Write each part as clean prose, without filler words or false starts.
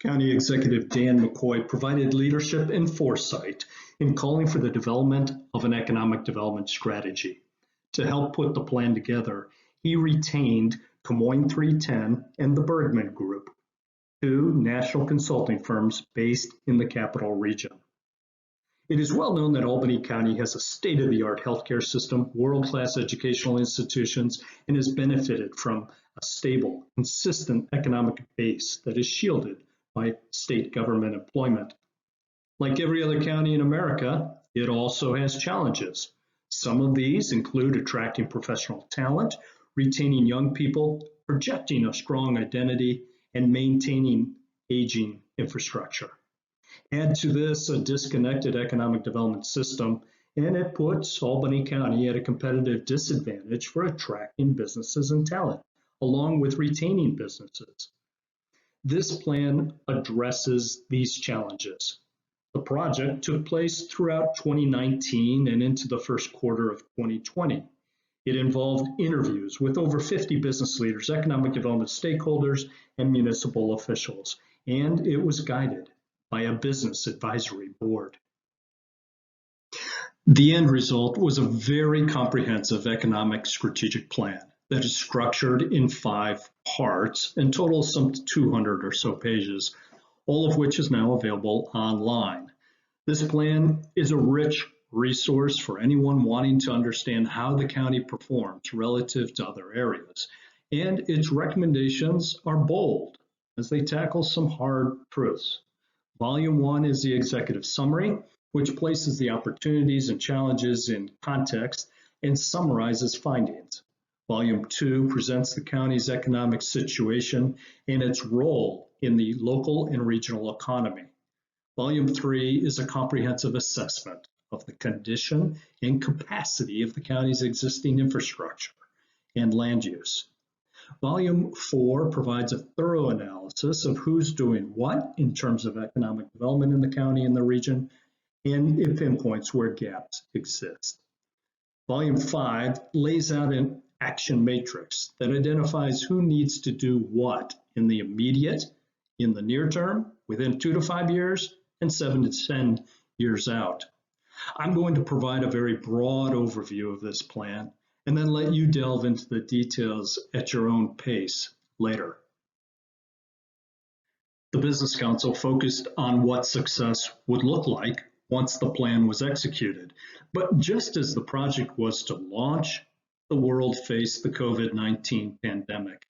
County Executive Dan McCoy provided leadership and foresight in calling for the development of an economic development strategy. To help put the plan together, he retained Camoin 310 and the Bergman Group, two national consulting firms based in the capital region. It is well known that Albany County has a state-of-the-art healthcare system, world-class educational institutions, and has benefited from a stable, consistent economic base that is shielded by state government employment. Like every other county in America, it also has challenges. Some of these include attracting professional talent, retaining young people, projecting a strong identity, and maintaining aging infrastructure. Add to this a disconnected economic development system, and it puts Albany County at a competitive disadvantage for attracting businesses and talent, along with retaining businesses. This plan addresses these challenges. The project took place throughout 2019 and into the first quarter of 2020. It involved interviews with over 50 business leaders, economic development stakeholders, and municipal officials, and it was guided by a business advisory board. The end result was a very comprehensive economic strategic plan that is structured in 5 parts and totals some 200 or so pages, all of which is now available online. This plan is a rich resource for anyone wanting to understand how the county performs relative to other areas, and its recommendations are bold as they tackle some hard truths. Volume 1 is the executive summary, which places the opportunities and challenges in context and summarizes findings. Volume 2 presents the county's economic situation and its role in the local and regional economy. Volume 3 is a comprehensive assessment of the condition and capacity of the county's existing infrastructure and land use. Volume 4 provides a thorough analysis of who's doing what in terms of economic development in the county and the region, and it pinpoints where gaps exist. Volume 5 lays out an action matrix that identifies who needs to do what in the immediate, in the near term, within 2 to 5 years, and 7 to 10 years out. I'm going to provide a very broad overview of this plan and then let you delve into the details at your own pace later. The Business Council focused on what success would look like once the plan was executed. But just as the project was to launch, the world faced the COVID-19 pandemic.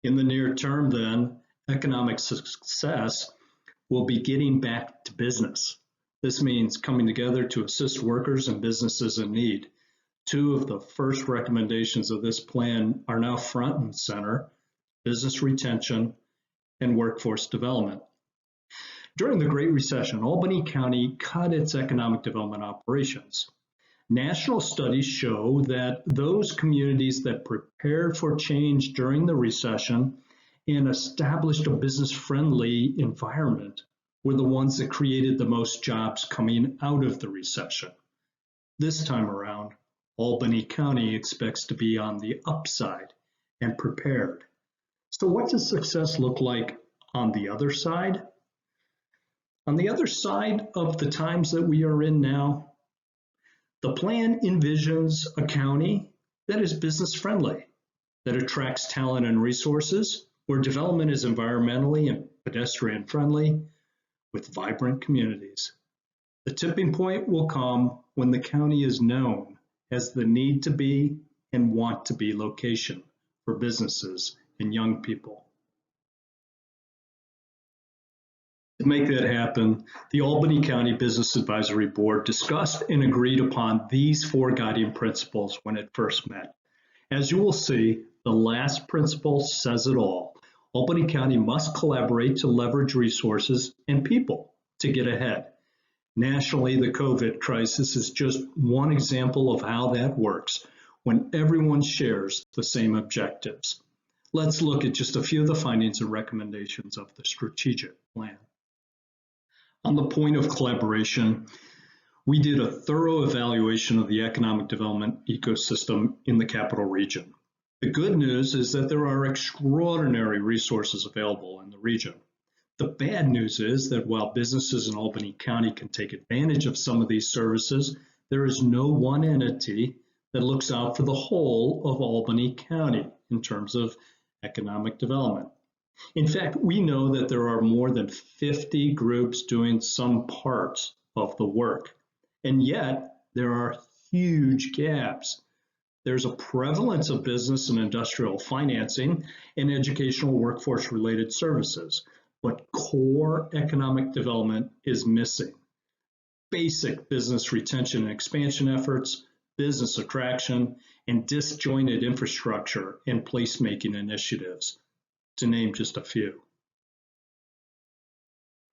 In the near term, then, economic success will be getting back to business. This means coming together to assist workers and businesses in need. 2 of the first recommendations of this plan are now front and center: business retention and workforce development. During the Great Recession, Albany County cut its economic development operations. National studies show that those communities that prepared for change during the recession and established a business-friendly environment were the ones that created the most jobs coming out of the recession. This time around, Albany County expects to be on the upside and prepared. So what does success look like on the other side? On the other side of the times that we are in now, the plan envisions a county that is business-friendly, that attracts talent and resources, where development is environmentally and pedestrian-friendly, with vibrant communities. The tipping point will come when the county is known as the need to be and want to be location for businesses and young people. To make that happen, the Albany County Business Advisory Board discussed and agreed upon these 4 guiding principles when it first met. As you will see, the last principle says it all. Albany County must collaborate to leverage resources and people to get ahead. Nationally, the COVID crisis is just one example of how that works when everyone shares the same objectives. Let's look at just a few of the findings and recommendations of the strategic plan. On the point of collaboration, we did a thorough evaluation of the economic development ecosystem in the capital region. The good news is that there are extraordinary resources available in the region. The bad news is that while businesses in Albany County can take advantage of some of these services, there is no one entity that looks out for the whole of Albany County in terms of economic development. In fact, we know that there are more than 50 groups doing some parts of the work, and yet there are huge gaps. There's a prevalence of business and industrial financing and educational workforce-related services, but core economic development is missing. Basic business retention and expansion efforts, business attraction, and disjointed infrastructure and placemaking initiatives, to name just a few.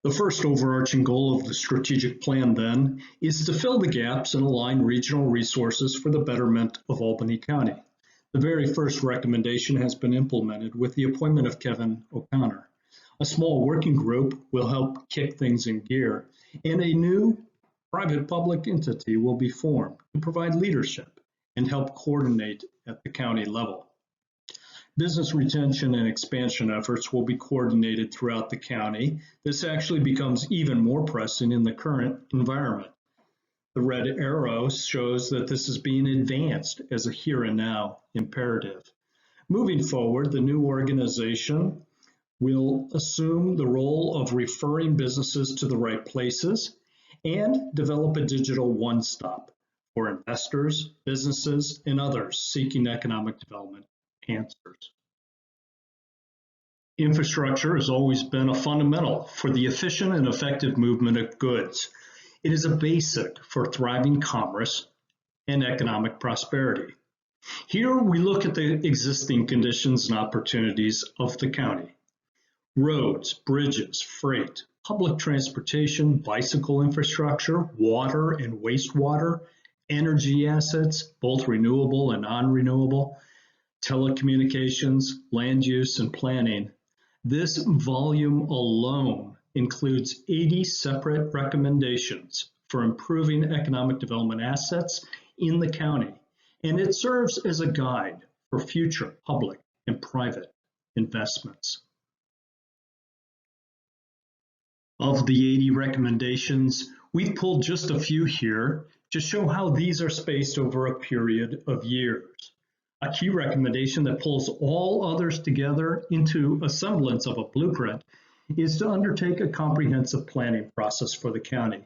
The first overarching goal of the strategic plan, then, is to fill the gaps and align regional resources for the betterment of Albany County. The very first recommendation has been implemented with the appointment of Kevin O'Connor. A small working group will help kick things in gear, and a new private-public entity will be formed to provide leadership and help coordinate at the county level. Business retention and expansion efforts will be coordinated throughout the county. This actually becomes even more pressing in the current environment. The red arrow shows that this is being advanced as a here and now imperative. Moving forward, the new organization will assume the role of referring businesses to the right places and develop a digital one-stop for investors, businesses, and others seeking economic development answers. Infrastructure has always been a fundamental for the efficient and effective movement of goods. It is a basic for thriving commerce and economic prosperity. Here we look at the existing conditions and opportunities of the county. Roads, bridges, freight, public transportation, bicycle infrastructure, water and wastewater, energy assets, both renewable and non-renewable, telecommunications, land use, and planning. This volume alone includes 80 separate recommendations for improving economic development assets in the county, and it serves as a guide for future public and private investments. Of the 80 recommendations, we've pulled just a few here to show how these are spaced over a period of years. A key recommendation that pulls all others together into a semblance of a blueprint is to undertake a comprehensive planning process for the county.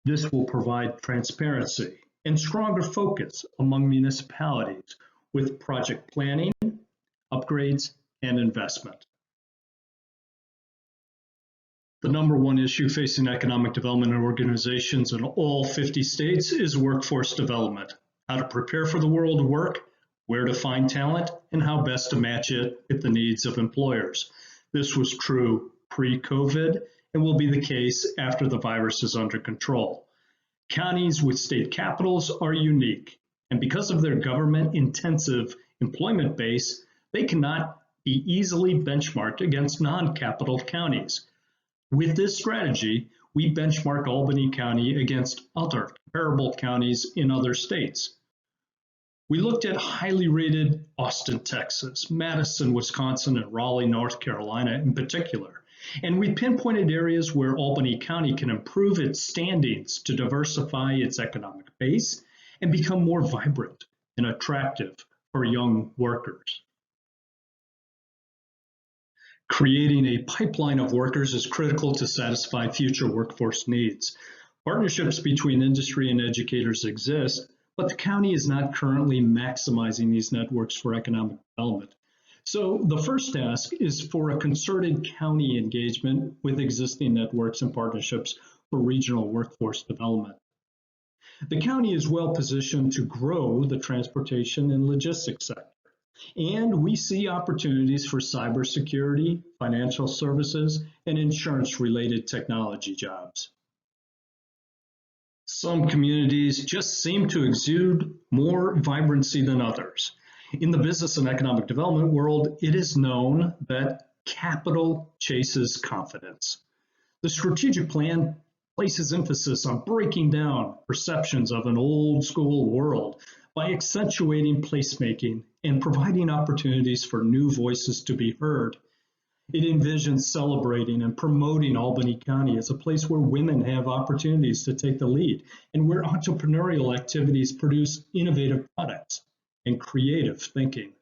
This will provide transparency and stronger focus among municipalities with project planning, upgrades, and investment. The number one issue facing economic development organizations in all 50 states is workforce development, how to prepare for the world of work, where to find talent, and how best to match it with the needs of employers. This was true pre-COVID and will be the case after the virus is under control. Counties with state capitals are unique, and because of their government-intensive employment base, they cannot be easily benchmarked against non-capital counties. With this strategy, we benchmark Albany County against other comparable counties in other states. We looked at highly rated Austin, Texas, Madison, Wisconsin, and Raleigh, North Carolina in particular, and we pinpointed areas where Albany County can improve its standings to diversify its economic base and become more vibrant and attractive for young workers. Creating a pipeline of workers is critical to satisfy future workforce needs. Partnerships between industry and educators exist, but the county is not currently maximizing these networks for economic development. So the first task is for a concerted county engagement with existing networks and partnerships for regional workforce development. The county is well positioned to grow the transportation and logistics sector, and we see opportunities for cybersecurity, financial services, and insurance-related technology jobs. Some communities just seem to exude more vibrancy than others. In the business and economic development world, it is known that capital chases confidence. The strategic plan places emphasis on breaking down perceptions of an old school world by accentuating placemaking and providing opportunities for new voices to be heard. It envisions celebrating and promoting Albany County as a place where women have opportunities to take the lead and where entrepreneurial activities produce innovative products and creative thinking.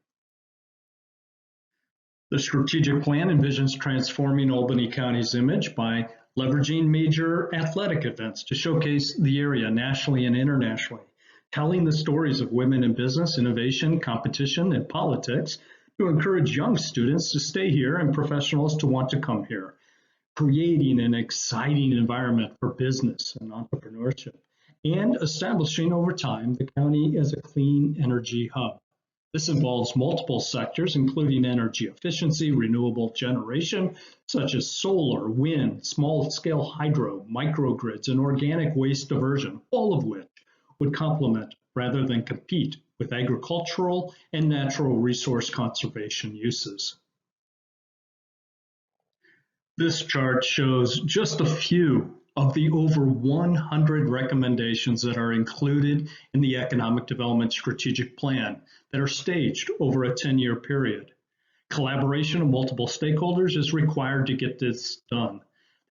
The strategic plan envisions transforming Albany County's image by leveraging major athletic events to showcase the area nationally and internationally, telling the stories of women in business, innovation, competition, and politics to encourage young students to stay here and professionals to want to come here, creating an exciting environment for business and entrepreneurship, and establishing over time the county as a clean energy hub. This involves multiple sectors, including energy efficiency, renewable generation, such as solar, wind, small-scale hydro, microgrids, and organic waste diversion, all of which would complement rather than compete with agricultural and natural resource conservation uses. This chart shows just a few of the over 100 recommendations that are included in the Economic Development Strategic Plan that are staged over a 10-year period. Collaboration of multiple stakeholders is required to get this done.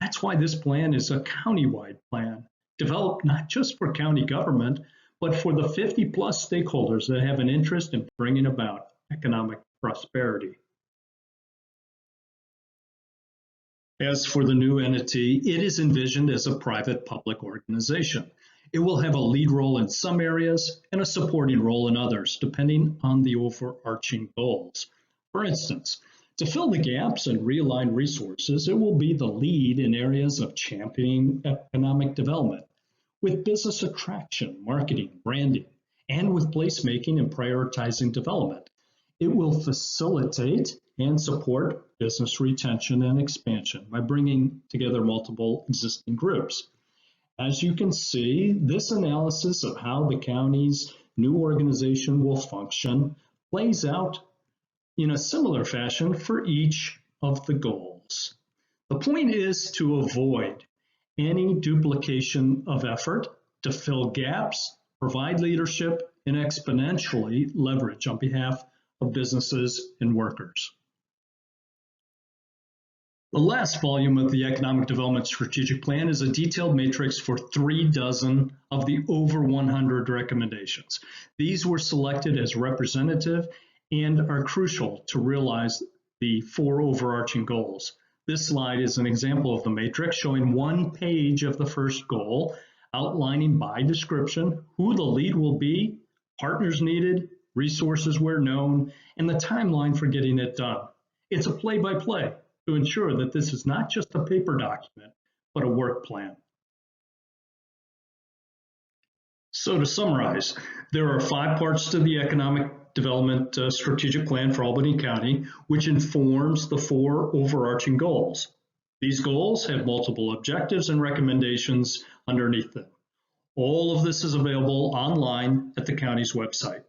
That's why this plan is a county-wide plan, developed not just for county government, but for the 50-plus stakeholders that have an interest in bringing about economic prosperity. As for the new entity, it is envisioned as a private-public organization. It will have a lead role in some areas and a supporting role in others, depending on the overarching goals. For instance, to fill the gaps and realign resources, it will be the lead in areas of championing economic development, with business attraction, marketing, branding, and with placemaking and prioritizing development. It will facilitate and support business retention and expansion by bringing together multiple existing groups. As you can see, this analysis of how the county's new organization will function plays out in a similar fashion for each of the goals. The point is to avoid any duplication of effort, to fill gaps, provide leadership, and exponentially leverage on behalf of businesses and workers. The last volume of the Economic Development Strategic Plan is a detailed matrix for 36 of the over 100 recommendations. These were selected as representative and are crucial to realize the 4 overarching goals. This slide is an example of the matrix showing one page of the first goal, outlining by description who the lead will be, partners needed, resources where known, and the timeline for getting it done. It's a play-by-play to ensure that this is not just a paper document, but a work plan. So to summarize, there are 5 parts to the Economic Development Strategic Plan for Albany County, which informs the 4 overarching goals. These goals have multiple objectives and recommendations underneath them. All of this is available online at the county's website.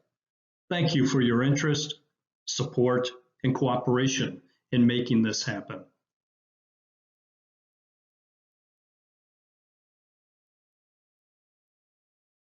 Thank you for your interest, support, and cooperation in making this happen.